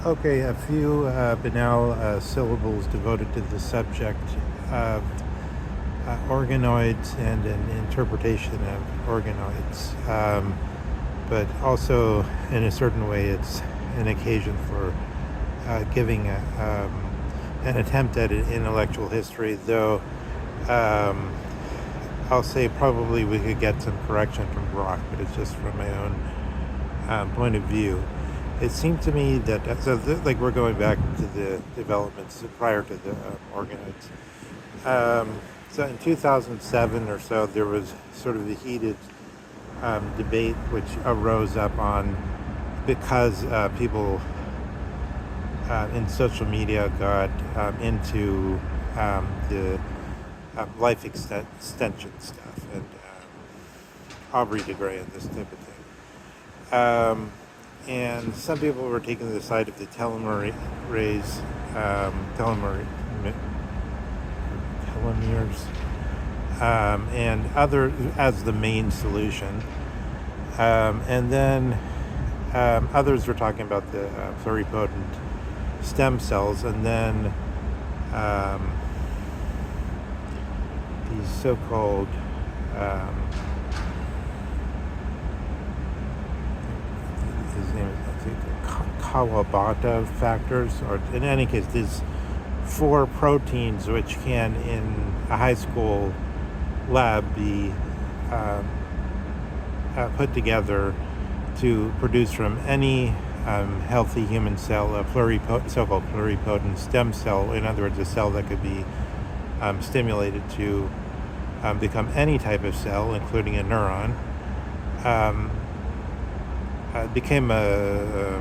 Okay, a few banal syllables devoted to the subject of organoids and an interpretation of organoids. But also, in a certain way, it's an occasion for giving an attempt at an intellectual history, though um, I'll say probably we could get some correction from Brock, but it's just from my own point of view. It seemed to me that like we're going back to the developments prior to the organoids. So in 2007 or so, there was sort of a heated debate which arose up on because people in social media got into the life extension stuff and Aubrey de Grey and this type of thing. And some people were taking the side of the telomeres, and other as the main solution. And then others were talking about the pluripotent stem cells, and then these so-called his name is Kawabata factors, or in any case, these four proteins which can, in a high school lab, be put together to produce from any healthy human cell a so-called pluripotent stem cell. In other words, a cell that could be stimulated to become any type of cell, including a neuron. Became a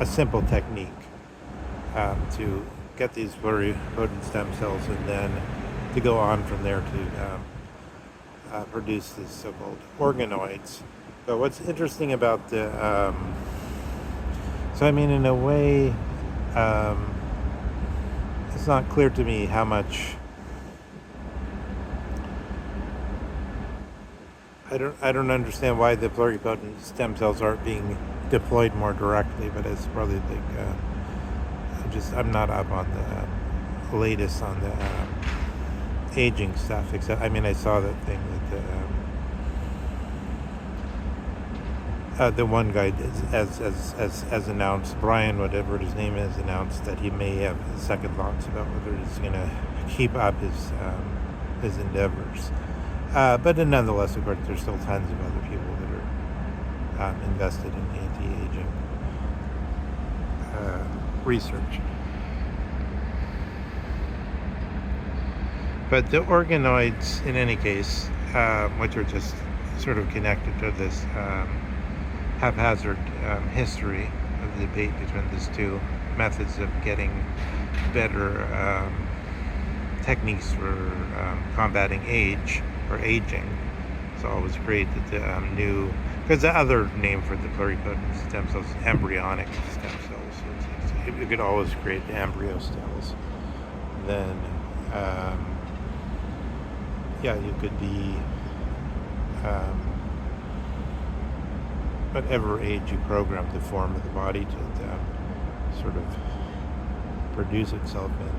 simple technique to get these pluripotent stem cells, and then to go on from there to produce these so-called organoids. But what's interesting about the so I mean, in a way, it's not clear to me how much. I don't understand why the pluripotent stem cells aren't being deployed more directly, but it's probably like I'm not up on the latest on the aging stuff. Except I mean, I saw that thing that the one guy as announced, Brian, whatever his name is, announced that he may have second thoughts about whether he's going to keep up his endeavors. But nonetheless, of course, there's still tons of other people that are invested in anti-aging research. But the organoids, in any case, which are just sort of connected to this haphazard history of the debate between these two methods of getting better techniques for combating age or aging. It's always great that the new, because the other name for the pluripotent stem cells is embryonic stem cells. So you could always create the embryo cells. Then, you could be whatever age you program the form of the body to sort of produce itself in.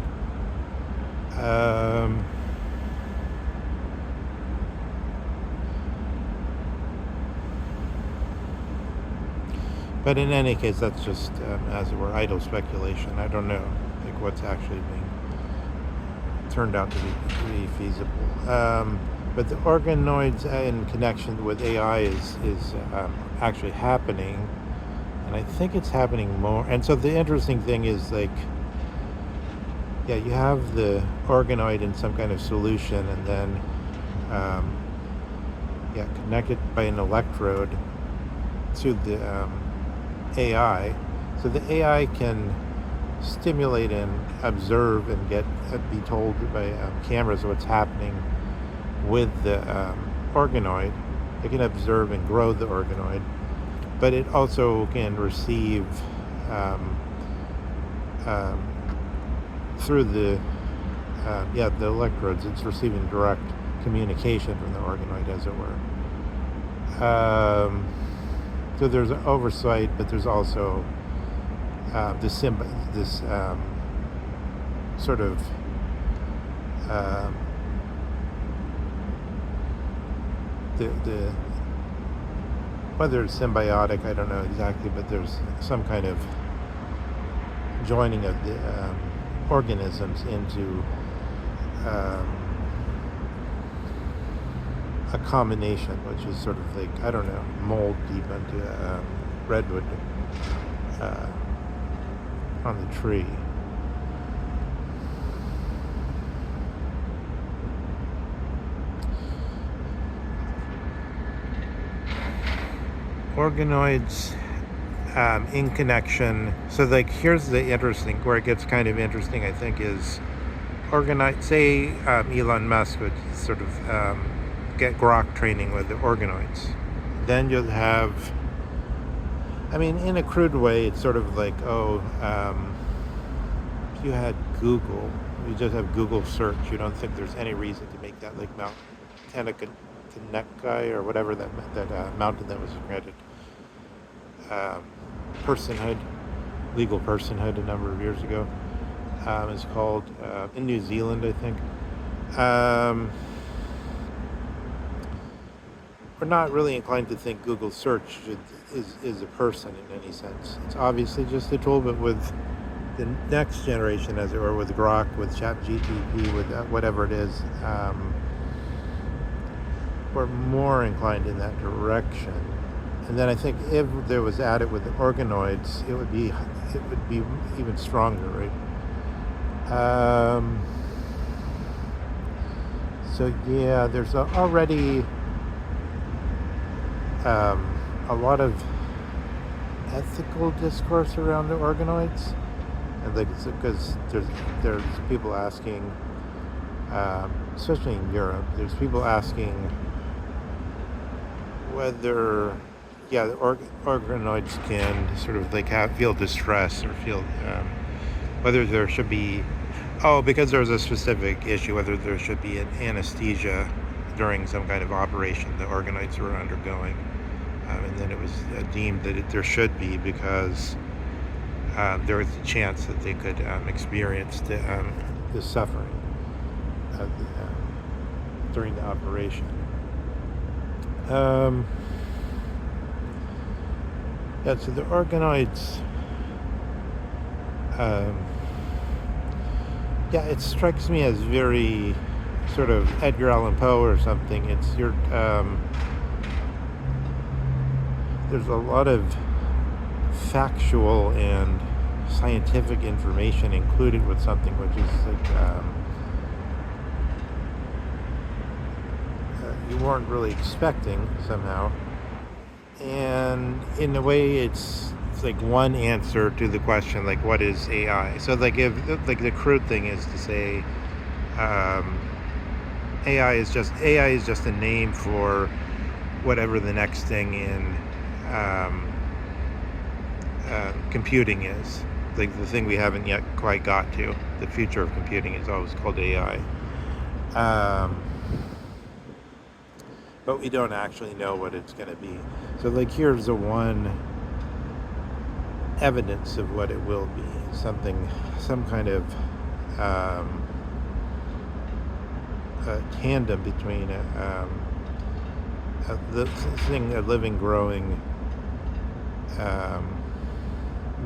But in any case, that's just, as it were, idle speculation. I don't know, like what's actually being turned out to be feasible. But the organoids in connection with AI is actually happening, and I think it's happening more. And so the interesting thing is, like, you have the organoid in some kind of solution, and then connected by an electrode to the AI. So the AI can stimulate and observe and be told by cameras what's happening with the organoid. It can observe and grow the organoid, but it also can receive through the electrodes. It's receiving direct communication from the organoid, as it were. So there's oversight, but there's also this sort of um, the whether it's symbiotic, I don't know exactly, but there's some kind of joining of the organisms into um, a combination, which is sort of like, I don't know, mold deep into redwood uh, on the tree. Organoids in connection. So, like, here's the interesting, where it gets kind of interesting, I think, is organoid. Say Elon Musk would sort of get grok training with the organoids. Then you'll have, I mean, in a crude way, it's sort of like, if you had Google, you just have Google search. You don't think there's any reason to make that like Mount Tenecai or whatever that mountain that was granted um, personhood, legal personhood a number of years ago. It's called in New Zealand, I think. Um, we're not really inclined to think Google search is a person in any sense. It's obviously just a tool, but with the next generation, as it were, with Grok, with ChatGPT, with whatever it is, we're more inclined in that direction. And then I think if there was added with the organoids, it would be even stronger, right? So yeah, there's already a lot of ethical discourse around the organoids, and like because there's people asking, especially in Europe, there's people asking whether, yeah, the organoids can sort of like feel distress or feel whether there should be, because there's a specific issue, whether there should be an anesthesia during some kind of operation the organoids were undergoing, and then it was deemed that there should be because there was a chance that they could experience the suffering during the operation. Yeah, so the organoids, yeah, it strikes me as very sort of Edgar Allan Poe or something. It's there's a lot of factual and scientific information included with something which is like you weren't really expecting somehow. And in a way, it's like one answer to the question, like, what is AI? So like, if like the crude thing is to say um, AI is just a name for whatever the next thing in computing is, like the thing we haven't yet quite got to. The future of computing is always called AI, but we don't actually know what it's going to be. So like, here's the one evidence of what it will be: some kind of a tandem between a living, growing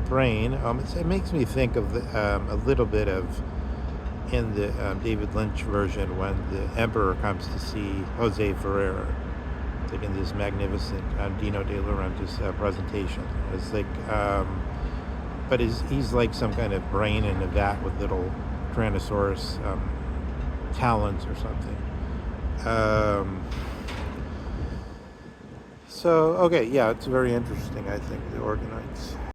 brain. It makes me think of a little bit of, in the David Lynch version, when the emperor comes to see Jose Ferrer, like in this magnificent Dino De Laurentiis presentation. It's like, but he's like some kind of brain in a vat with little Tyrannosaurus talons or something. So okay, yeah, it's very interesting, I think, the organoids.